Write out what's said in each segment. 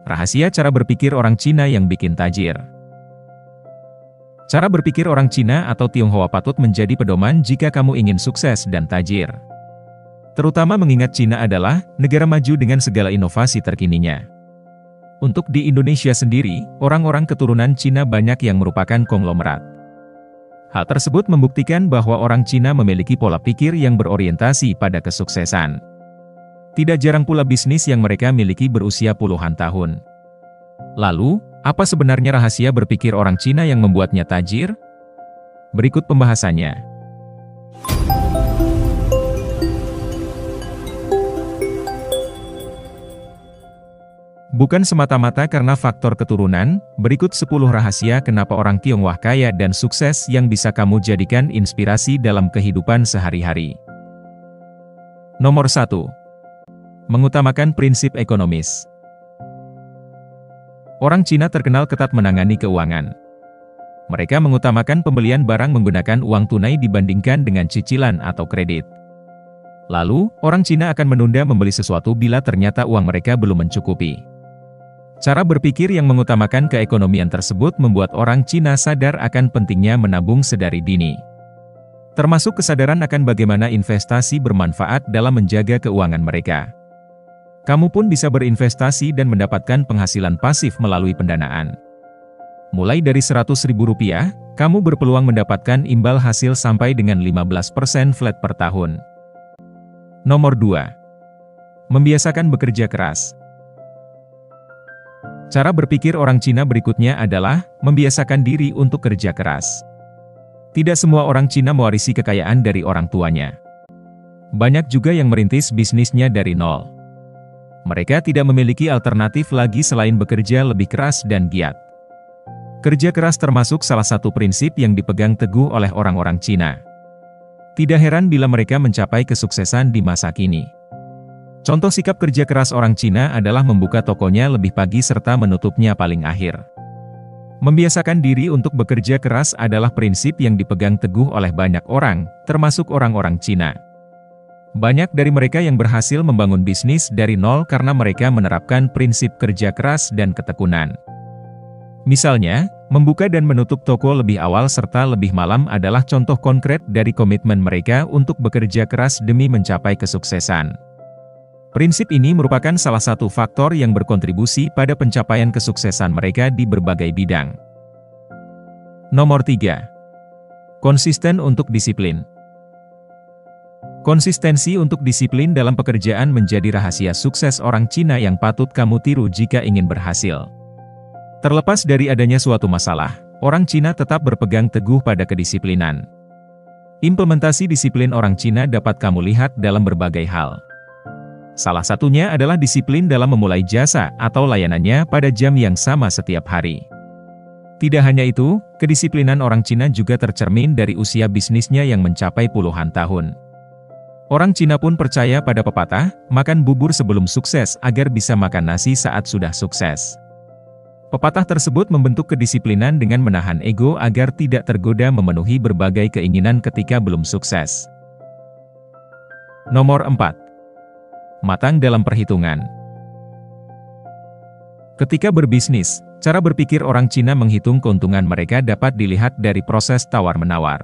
Rahasia cara berpikir orang Cina yang bikin tajir. Cara berpikir orang Cina atau Tionghoa patut menjadi pedoman jika kamu ingin sukses dan tajir. Terutama mengingat Cina adalah negara maju dengan segala inovasi terkininya. Untuk di Indonesia sendiri, orang-orang keturunan Cina banyak yang merupakan konglomerat. Hal tersebut membuktikan bahwa orang Cina memiliki pola pikir yang berorientasi pada kesuksesan. Tidak jarang pula bisnis yang mereka miliki berusia puluhan tahun. Lalu, apa sebenarnya rahasia berpikir orang Cina yang membuatnya tajir? Berikut pembahasannya. Bukan semata-mata karena faktor keturunan, berikut 10 rahasia kenapa orang Tionghoa kaya dan sukses yang bisa kamu jadikan inspirasi dalam kehidupan sehari-hari. Nomor 1. Mengutamakan prinsip ekonomis. Orang Cina terkenal ketat menangani keuangan. Mereka mengutamakan pembelian barang menggunakan uang tunai dibandingkan dengan cicilan atau kredit. Lalu, orang Cina akan menunda membeli sesuatu bila ternyata uang mereka belum mencukupi. Cara berpikir yang mengutamakan keekonomian tersebut membuat orang Cina sadar akan pentingnya menabung sedari dini. Termasuk kesadaran akan bagaimana investasi bermanfaat dalam menjaga keuangan mereka. Kamu pun bisa berinvestasi dan mendapatkan penghasilan pasif melalui pendanaan. Mulai dari Rp100.000, kamu berpeluang mendapatkan imbal hasil sampai dengan 15% flat per tahun. Nomor 2. Membiasakan bekerja keras. Cara berpikir orang Cina berikutnya adalah membiasakan diri untuk kerja keras. Tidak semua orang Cina mewarisi kekayaan dari orang tuanya. Banyak juga yang merintis bisnisnya dari nol. Mereka tidak memiliki alternatif lagi selain bekerja lebih keras dan giat. Kerja keras termasuk salah satu prinsip yang dipegang teguh oleh orang-orang Cina. Tidak heran bila mereka mencapai kesuksesan di masa kini. Contoh sikap kerja keras orang Cina adalah membuka tokonya lebih pagi serta menutupnya paling akhir. Membiasakan diri untuk bekerja keras adalah prinsip yang dipegang teguh oleh banyak orang, termasuk orang-orang Cina. Banyak dari mereka yang berhasil membangun bisnis dari nol karena mereka menerapkan prinsip kerja keras dan ketekunan. Misalnya, membuka dan menutup toko lebih awal serta lebih malam adalah contoh konkret dari komitmen mereka untuk bekerja keras demi mencapai kesuksesan. Prinsip ini merupakan salah satu faktor yang berkontribusi pada pencapaian kesuksesan mereka di berbagai bidang. Nomor 3. Konsisten untuk disiplin. Konsistensi untuk disiplin dalam pekerjaan menjadi rahasia sukses orang Cina yang patut kamu tiru jika ingin berhasil. Terlepas dari adanya suatu masalah, orang Cina tetap berpegang teguh pada kedisiplinan. Implementasi disiplin orang Cina dapat kamu lihat dalam berbagai hal. Salah satunya adalah disiplin dalam memulai jasa atau layanannya pada jam yang sama setiap hari. Tidak hanya itu, kedisiplinan orang Cina juga tercermin dari usia bisnisnya yang mencapai puluhan tahun. Orang Cina pun percaya pada pepatah, makan bubur sebelum sukses agar bisa makan nasi saat sudah sukses. Pepatah tersebut membentuk kedisiplinan dengan menahan ego agar tidak tergoda memenuhi berbagai keinginan ketika belum sukses. Nomor 4. Matang dalam perhitungan. Ketika berbisnis, cara berpikir orang Cina menghitung keuntungan mereka dapat dilihat dari proses tawar-menawar.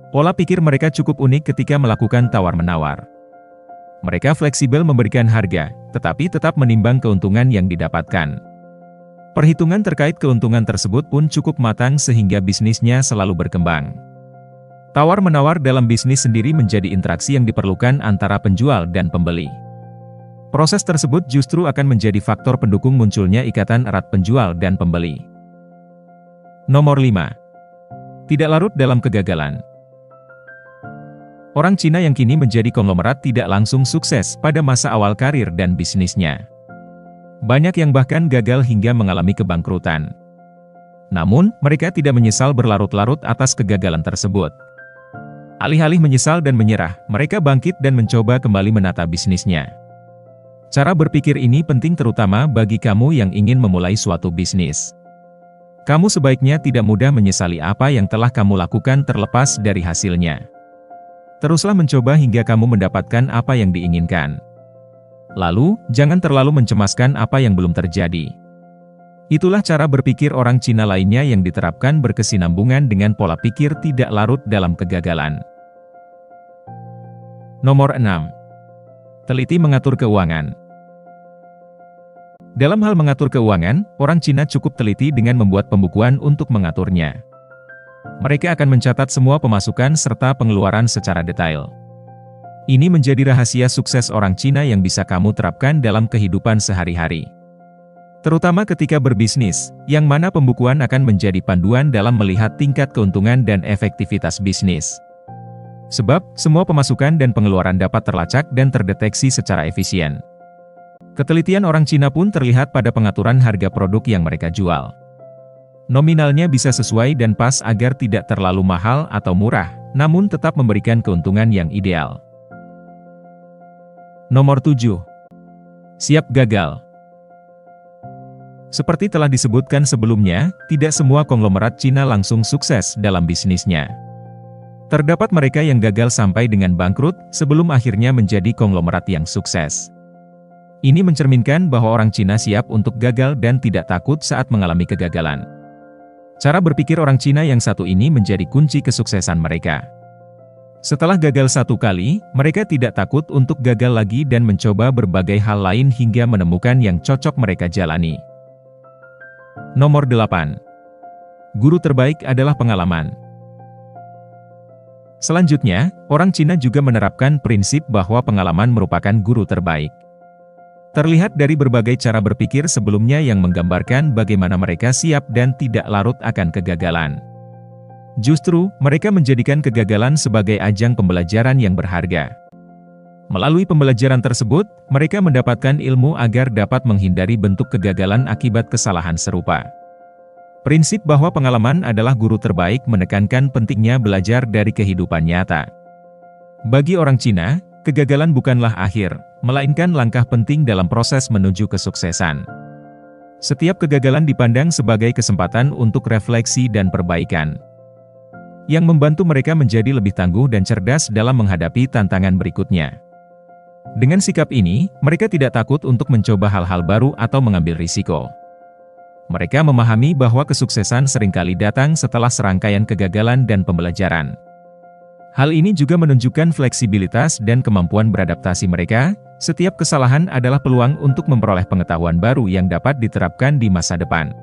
Pola pikir mereka cukup unik ketika melakukan tawar-menawar. Mereka fleksibel memberikan harga, tetapi tetap menimbang keuntungan yang didapatkan. Perhitungan terkait keuntungan tersebut pun cukup matang sehingga bisnisnya selalu berkembang. Tawar-menawar dalam bisnis sendiri menjadi interaksi yang diperlukan antara penjual dan pembeli. Proses tersebut justru akan menjadi faktor pendukung munculnya ikatan erat penjual dan pembeli. Nomor 5. Tidak larut dalam kegagalan. Orang Cina yang kini menjadi konglomerat tidak langsung sukses pada masa awal karir dan bisnisnya. Banyak yang bahkan gagal hingga mengalami kebangkrutan. Namun, mereka tidak menyesal berlarut-larut atas kegagalan tersebut. Alih-alih menyesal dan menyerah, mereka bangkit dan mencoba kembali menata bisnisnya. Cara berpikir ini penting terutama bagi kamu yang ingin memulai suatu bisnis. Kamu sebaiknya tidak mudah menyesali apa yang telah kamu lakukan terlepas dari hasilnya. Teruslah mencoba hingga kamu mendapatkan apa yang diinginkan. Lalu, jangan terlalu mencemaskan apa yang belum terjadi. Itulah cara berpikir orang Cina lainnya yang diterapkan berkesinambungan dengan pola pikir tidak larut dalam kegagalan. Nomor 6. Teliti mengatur keuangan. Dalam hal mengatur keuangan, orang Cina cukup teliti dengan membuat pembukuan untuk mengaturnya. Mereka akan mencatat semua pemasukan serta pengeluaran secara detail. Ini menjadi rahasia sukses orang Cina yang bisa kamu terapkan dalam kehidupan sehari-hari. Terutama ketika berbisnis, yang mana pembukuan akan menjadi panduan dalam melihat tingkat keuntungan dan efektivitas bisnis. Sebab, semua pemasukan dan pengeluaran dapat terlacak dan terdeteksi secara efisien. Ketelitian orang Cina pun terlihat pada pengaturan harga produk yang mereka jual. Nominalnya bisa sesuai dan pas agar tidak terlalu mahal atau murah, namun tetap memberikan keuntungan yang ideal. Nomor 7. Siap gagal. Seperti telah disebutkan sebelumnya, tidak semua konglomerat Cina langsung sukses dalam bisnisnya. Terdapat mereka yang gagal sampai dengan bangkrut, sebelum akhirnya menjadi konglomerat yang sukses. Ini mencerminkan bahwa orang Cina siap untuk gagal dan tidak takut saat mengalami kegagalan. Cara berpikir orang Cina yang satu ini menjadi kunci kesuksesan mereka. Setelah gagal satu kali, mereka tidak takut untuk gagal lagi dan mencoba berbagai hal lain hingga menemukan yang cocok mereka jalani. Nomor 8. Guru terbaik adalah pengalaman. Selanjutnya, orang Cina juga menerapkan prinsip bahwa pengalaman merupakan guru terbaik. Terlihat dari berbagai cara berpikir sebelumnya yang menggambarkan bagaimana mereka siap dan tidak larut akan kegagalan. Justru, mereka menjadikan kegagalan sebagai ajang pembelajaran yang berharga. Melalui pembelajaran tersebut, mereka mendapatkan ilmu agar dapat menghindari bentuk kegagalan akibat kesalahan serupa. Prinsip bahwa pengalaman adalah guru terbaik menekankan pentingnya belajar dari kehidupan nyata. Bagi orang Cina, kegagalan bukanlah akhir, melainkan langkah penting dalam proses menuju kesuksesan. Setiap kegagalan dipandang sebagai kesempatan untuk refleksi dan perbaikan, yang membantu mereka menjadi lebih tangguh dan cerdas dalam menghadapi tantangan berikutnya. Dengan sikap ini, mereka tidak takut untuk mencoba hal-hal baru atau mengambil risiko. Mereka memahami bahwa kesuksesan seringkali datang setelah serangkaian kegagalan dan pembelajaran. Hal ini juga menunjukkan fleksibilitas dan kemampuan beradaptasi mereka. Setiap kesalahan adalah peluang untuk memperoleh pengetahuan baru yang dapat diterapkan di masa depan.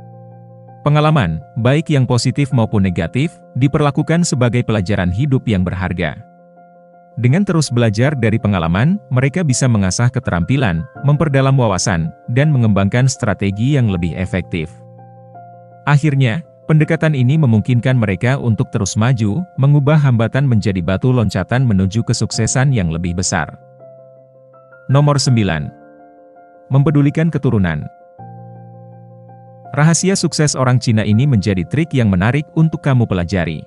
Pengalaman, baik yang positif maupun negatif, diperlakukan sebagai pelajaran hidup yang berharga. Dengan terus belajar dari pengalaman, mereka bisa mengasah keterampilan, memperdalam wawasan, dan mengembangkan strategi yang lebih efektif. Akhirnya, pendekatan ini memungkinkan mereka untuk terus maju, mengubah hambatan menjadi batu loncatan menuju kesuksesan yang lebih besar. Nomor 9. Mempedulikan keturunan. Rahasia sukses orang Cina ini menjadi trik yang menarik untuk kamu pelajari.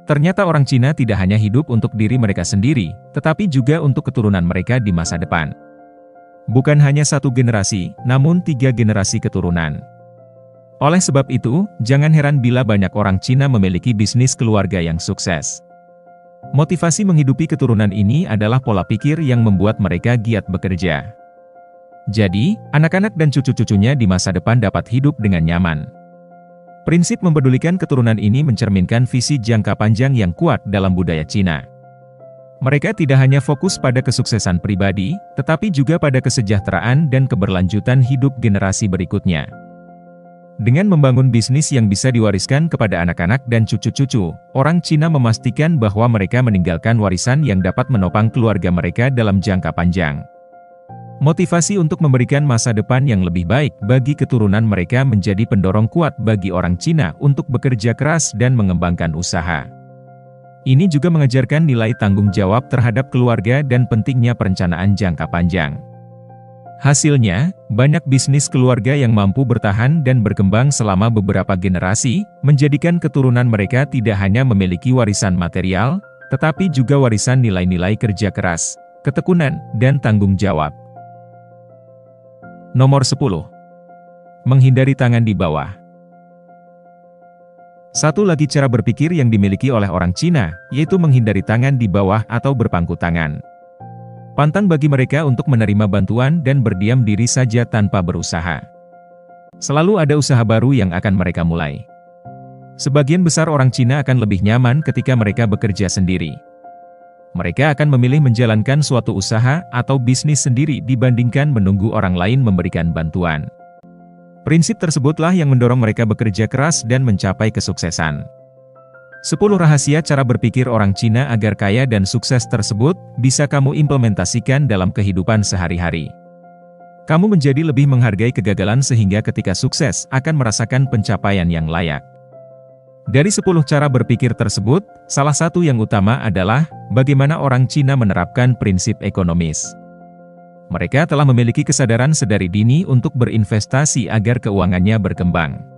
Ternyata orang Cina tidak hanya hidup untuk diri mereka sendiri, tetapi juga untuk keturunan mereka di masa depan. Bukan hanya satu generasi, namun 3 generasi keturunan. Oleh sebab itu, jangan heran bila banyak orang Cina memiliki bisnis keluarga yang sukses. Motivasi menghidupi keturunan ini adalah pola pikir yang membuat mereka giat bekerja. Jadi, anak-anak dan cucu-cucunya di masa depan dapat hidup dengan nyaman. Prinsip mempedulikan keturunan ini mencerminkan visi jangka panjang yang kuat dalam budaya Cina. Mereka tidak hanya fokus pada kesuksesan pribadi, tetapi juga pada kesejahteraan dan keberlanjutan hidup generasi berikutnya. Dengan membangun bisnis yang bisa diwariskan kepada anak-anak dan cucu-cucu, orang Cina memastikan bahwa mereka meninggalkan warisan yang dapat menopang keluarga mereka dalam jangka panjang. Motivasi untuk memberikan masa depan yang lebih baik bagi keturunan mereka menjadi pendorong kuat bagi orang Cina untuk bekerja keras dan mengembangkan usaha. Ini juga mengajarkan nilai tanggung jawab terhadap keluarga dan pentingnya perencanaan jangka panjang. Hasilnya, banyak bisnis keluarga yang mampu bertahan dan berkembang selama beberapa generasi, menjadikan keturunan mereka tidak hanya memiliki warisan material, tetapi juga warisan nilai-nilai kerja keras, ketekunan, dan tanggung jawab. Nomor 10. Menghindari tangan di bawah. Satu lagi cara berpikir yang dimiliki oleh orang Cina, yaitu menghindari tangan di bawah atau berpangku tangan. Pantang bagi mereka untuk menerima bantuan dan berdiam diri saja tanpa berusaha. Selalu ada usaha baru yang akan mereka mulai. Sebagian besar orang Cina akan lebih nyaman ketika mereka bekerja sendiri. Mereka akan memilih menjalankan suatu usaha atau bisnis sendiri dibandingkan menunggu orang lain memberikan bantuan. Prinsip tersebutlah yang mendorong mereka bekerja keras dan mencapai kesuksesan. 10 rahasia cara berpikir orang Cina agar kaya dan sukses tersebut bisa kamu implementasikan dalam kehidupan sehari-hari. Kamu menjadi lebih menghargai kegagalan sehingga ketika sukses akan merasakan pencapaian yang layak. Dari 10 cara berpikir tersebut, salah satu yang utama adalah bagaimana orang Cina menerapkan prinsip ekonomis. Mereka telah memiliki kesadaran sedari dini untuk berinvestasi agar keuangannya berkembang.